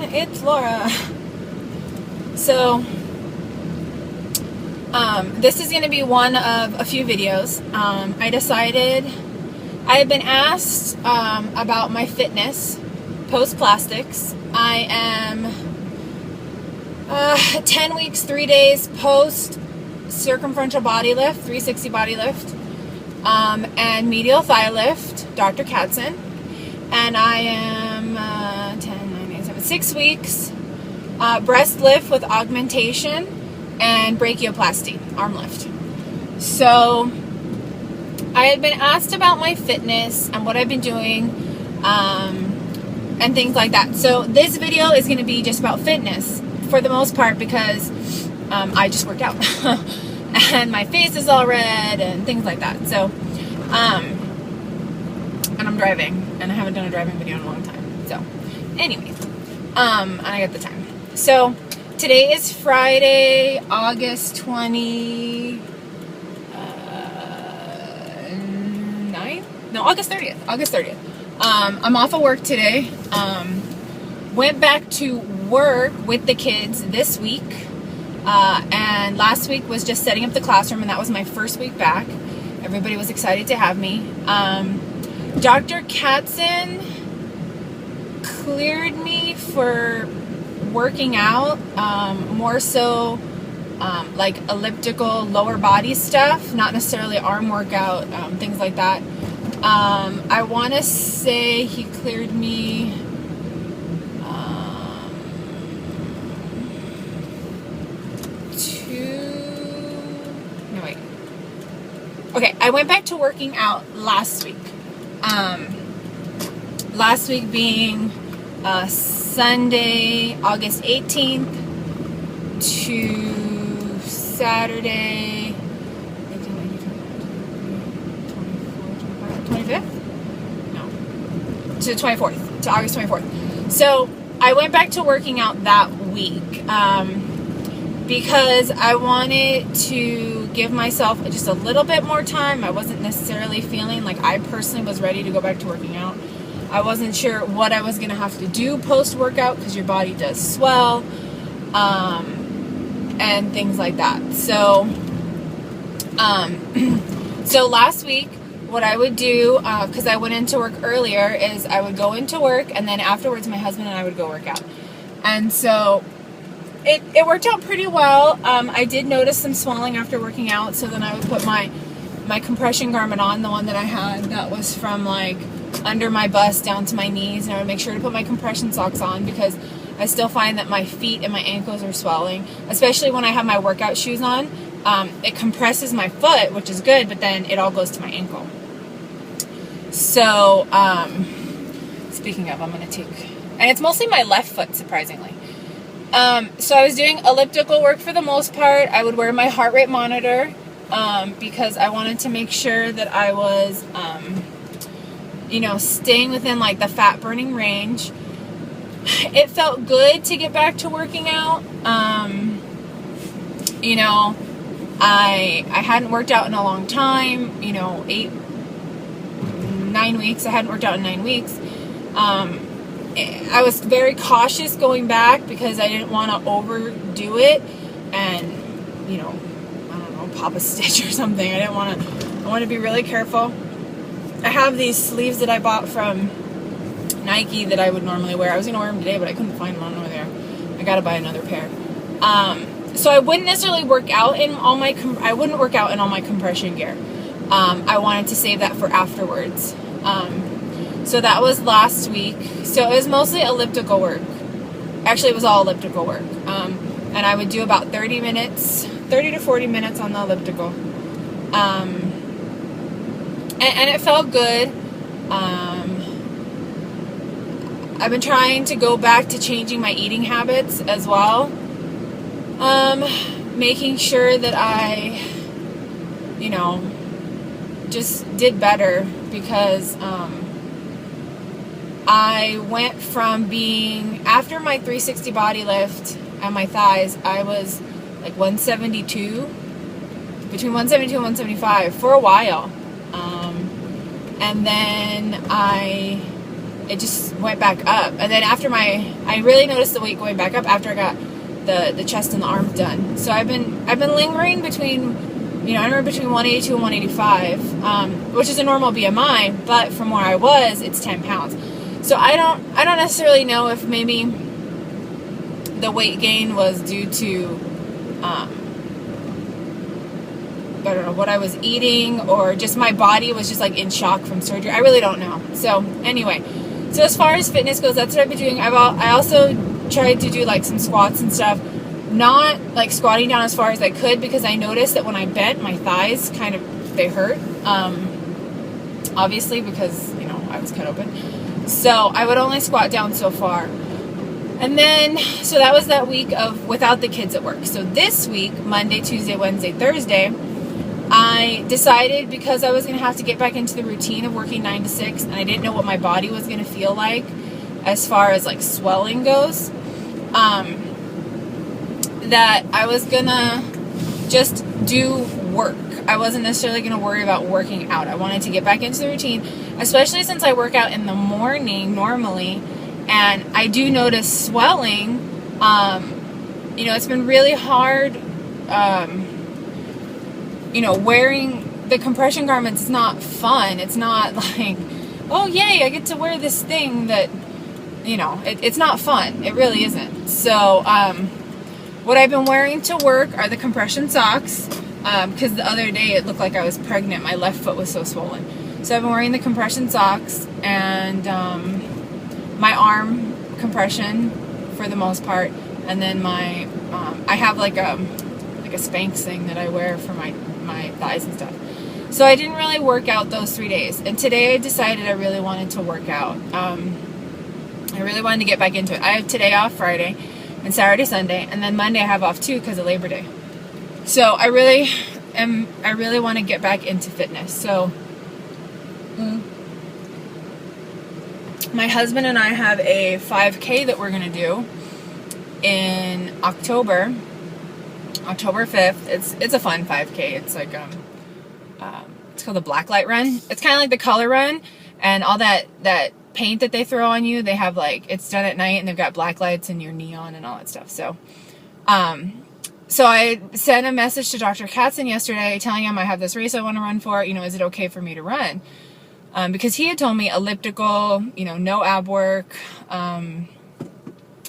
it's Laura. So, this is going to be one of a few videos. I decided, I have been asked about my fitness post-plastics. I am 10 weeks, 3 days post circumferential body lift, 360 body lift, and medial thigh lift, Dr. Katzen. And I am 6 weeks breast lift with augmentation and brachioplasty, arm lift. So I had been asked about my fitness and what I've been doing and things like that. So this video is going to be just about fitness for the most part because I just worked out and my face is all red and things like that. So and I'm driving and I haven't done a driving video in a long time. So anyways, and I got the time. So today is Friday, August 29th? No, August 30th. August 30th. I'm off of work today. Went back to work with the kids this week. And last week was just setting up the classroom, and that was my first week back. Everybody was excited to have me. Dr. Katzen cleared me for working out, more so like elliptical lower body stuff, not necessarily arm workout, things like that. I want to say he cleared me okay, I went back to working out last week. Last week being Sunday, August 18th to Saturday, 25th? No. To the 24th, to August 24th. So I went back to working out that week because I wanted to give myself just a little bit more time. I wasn't necessarily feeling like I personally was ready to go back to working out. I wasn't sure what I was going to have to do post-workout because your body does swell and things like that. So, so last week, what I would do, because I went into work earlier, is I would go into work and then afterwards my husband and I would go work out. And so it worked out pretty well. I did notice some swelling after working out, so then I would put my compression garment on, the one that I had that was from like under my bust down to my knees, and I would make sure to put my compression socks on because I still find that my feet and my ankles are swelling, especially when I have my workout shoes on. It compresses my foot, which is good, but then it all goes to my ankle. So, speaking of, I'm going to take, and it's mostly my left foot, surprisingly. So I was doing elliptical work for the most part. I would wear my heart rate monitor, because I wanted to make sure that I was, staying within like the fat burning range. It felt good to get back to working out. I hadn't worked out in a long time, 9 weeks. I hadn't worked out in 9 weeks. I was very cautious going back because I didn't want to overdo it and, pop a stitch or something. I want to be really careful. I have these sleeves that I bought from Nike that I would normally wear. I was going to wear them today, but I couldn't find them over there. I got to buy another pair. So I wouldn't necessarily work out in all my compression gear. I wanted to save that for afterwards. So that was last week. So it was mostly elliptical work. Actually, it was all elliptical work. And I would do about 30 to 40 minutes on the elliptical. And it felt good. I've been trying to go back to changing my eating habits as well. Making sure that I, just did better because I went from being, after my 360 body lift and my thighs, I was like 172, between 172 and 175 for a while. And then I it just went back up. And then I really noticed the weight going back up after I got the chest and the arms done. So I've been lingering between, I remember between 182 and 185, which is a normal BMI, but from where I was, it's 10 pounds. So I don't necessarily know if maybe the weight gain was due to, I don't know, what I was eating, or just my body was just like in shock from surgery. I really don't know. So anyway, so as far as fitness goes, that's what I've been doing. I also tried to do like some squats and stuff, not like squatting down as far as I could, because I noticed that when I bent, my thighs they hurt, obviously, because I was cut open. So I would only squat down so far. And then, so that was that week of without the kids at work. So this week, Monday, Tuesday, Wednesday, Thursday, I decided, because I was going to have to get back into the routine of working 9 to 6, and I didn't know what my body was going to feel like as far as like swelling goes, that I was going to just do work. I wasn't necessarily going to worry about working out. I wanted to get back into the routine, especially since I work out in the morning normally, and I do notice swelling. It's been really hard, wearing the compression garments is not fun. It's not like, oh yay, I get to wear this thing that, it's not fun. It really isn't. So, what I've been wearing to work are the compression socks, because the other day it looked like I was pregnant. My left foot was so swollen. So I've been wearing the compression socks and my arm compression for the most part, and then my I have like a Spanx thing that I wear for my thighs and stuff. So I didn't really work out those 3 days, and today I decided I really wanted to work out. I really wanted to get back into it. I have today off, Friday and Saturday, Sunday, and then Monday I have off too because of Labor Day. So I really want to get back into fitness. So my husband and I have a 5K that we're going to do in October 5th. It's a fun 5K. It's like it's called the Blacklight Run. It's kind of like the Color Run, and all that paint that they throw on you, they have like, it's done at night and they've got black lights and your neon and all that stuff. So so I sent a message to Dr. Katzen yesterday telling him I have this race I want to run for. Is it okay for me to run? Because he had told me elliptical, no ab work, no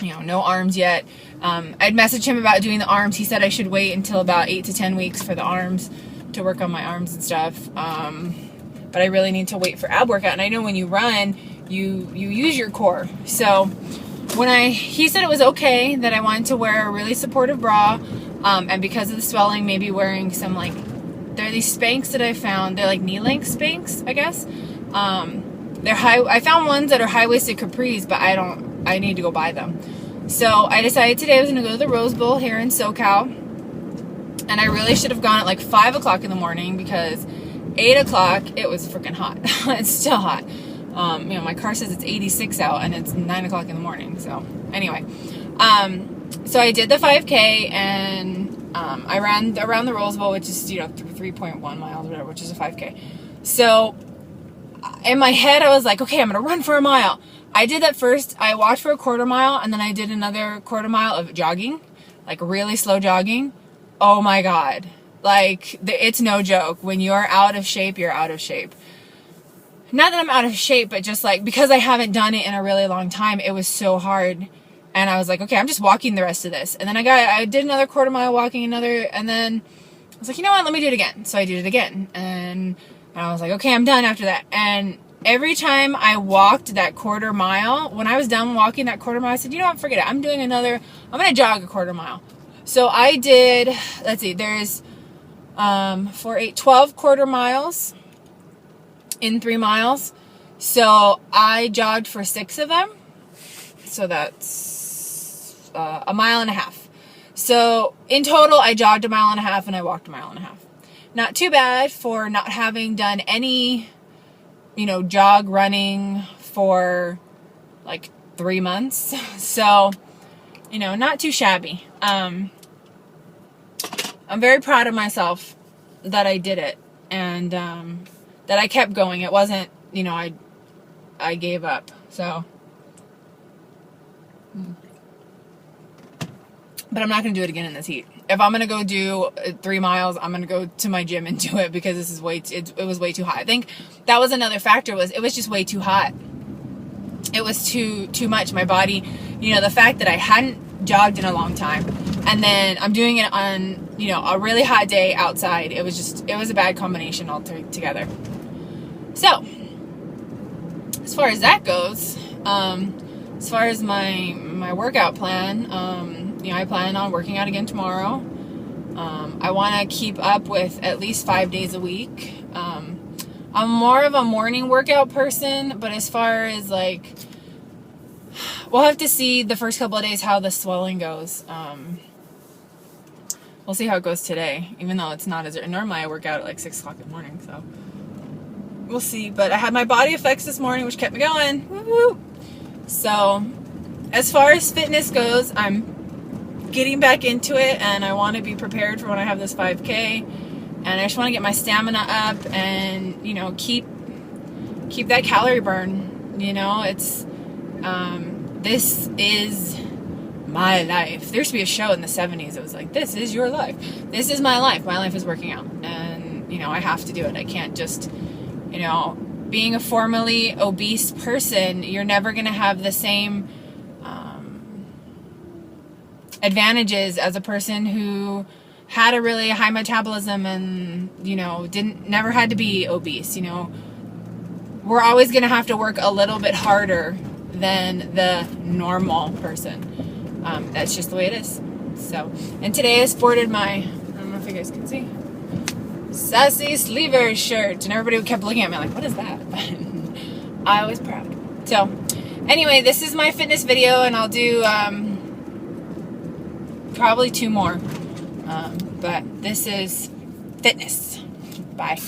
arms yet. I'd messaged him about doing the arms. He said I should wait until about 8 to 10 weeks for the arms, to work on my arms and stuff. But I really need to wait for ab workout. And I know when you run, you use your core. So he said it was okay that I wanted to wear a really supportive bra, and because of the swelling, maybe wearing some there are these Spanx that I found. They're like knee-length Spanx, I guess. They're I found ones that are high-waisted capris, but I need to go buy them. So I decided today I was going to go to the Rose Bowl here in SoCal, and I really should have gone at like 5 o'clock in the morning, because 8 o'clock it was freaking hot. It's still hot. My car says it's 86 out, and it's 9 o'clock in the morning. So anyway, so I did the 5K, and I ran around the Rose Bowl, which is 3.1 miles or whatever, which is a 5K. So in my head I was like, okay, I'm gonna run for a mile. I did that first. I walked for a quarter mile, and then I did another quarter mile of jogging, like really slow jogging. Oh my God. It's no joke. When you're out of shape, you're out of shape. Not that I'm out of shape, but just because I haven't done it in a really long time, it was so hard. And I was like, okay, I'm just walking the rest of this. And then I did another quarter mile walking, and then I was like, you know what, let me do it again. So I did it again. And I was like, okay, I'm done after that. And every time I walked that quarter mile, when I was done walking that quarter mile, I said, you know what, forget it. I'm going to jog a quarter mile. So I did, let's see, there's 12 quarter miles in 3 miles. So I jogged for 6 of them. So that's a mile and a half. So in total, I jogged a mile and a half and I walked a mile and a half. Not too bad for not having done any, jog running for 3 months. So, not too shabby. I'm very proud of myself that I did it, and that I kept going. It wasn't, I gave up. So, but I'm not going to do it again in this heat. If I'm going to go do 3 miles, I'm going to go to my gym and do it because this is it was way too hot. I think that was another factor, was it was just way too hot. It was too much. My body, you know, the fact that I hadn't jogged in a long time, and then I'm doing it on, you know, a really hot day outside. It was a bad combination altogether. So, as far as that goes, as far as my workout plan, you know, I plan on working out again tomorrow. I want to keep up with at least 5 days a week. I'm more of a morning workout person, but as far as like, we'll have to see the first couple of days how the swelling goes. We'll see how it goes today, even though it's not as, normally I work out at like 6 o'clock in the morning, so we'll see. But I had my body effects this morning, which kept me going. Woo-hoo. So as far as fitness goes, I'm getting back into it, and I want to be prepared for when I have this 5K. And I just want to get my stamina up and, you know, keep that calorie burn. You know, it's, this is my life. There used to be a show in the 70s that was like, this is your life. This is my life. My life is working out. And, you know, I have to do it. I can't just, you know, being a formerly obese person, you're never going to have the same advantages as a person who had a really high metabolism and, you know, never had to be obese. You know, we're always going to have to work a little bit harder than the normal person. That's just the way it is. So, and today I sported my, I don't know if you guys can see, Sassy Sleever shirt, and everybody kept looking at me like, what is that? I was proud. So, anyway, this is my fitness video, and I'll do probably 2 more. But this is fitness. Bye.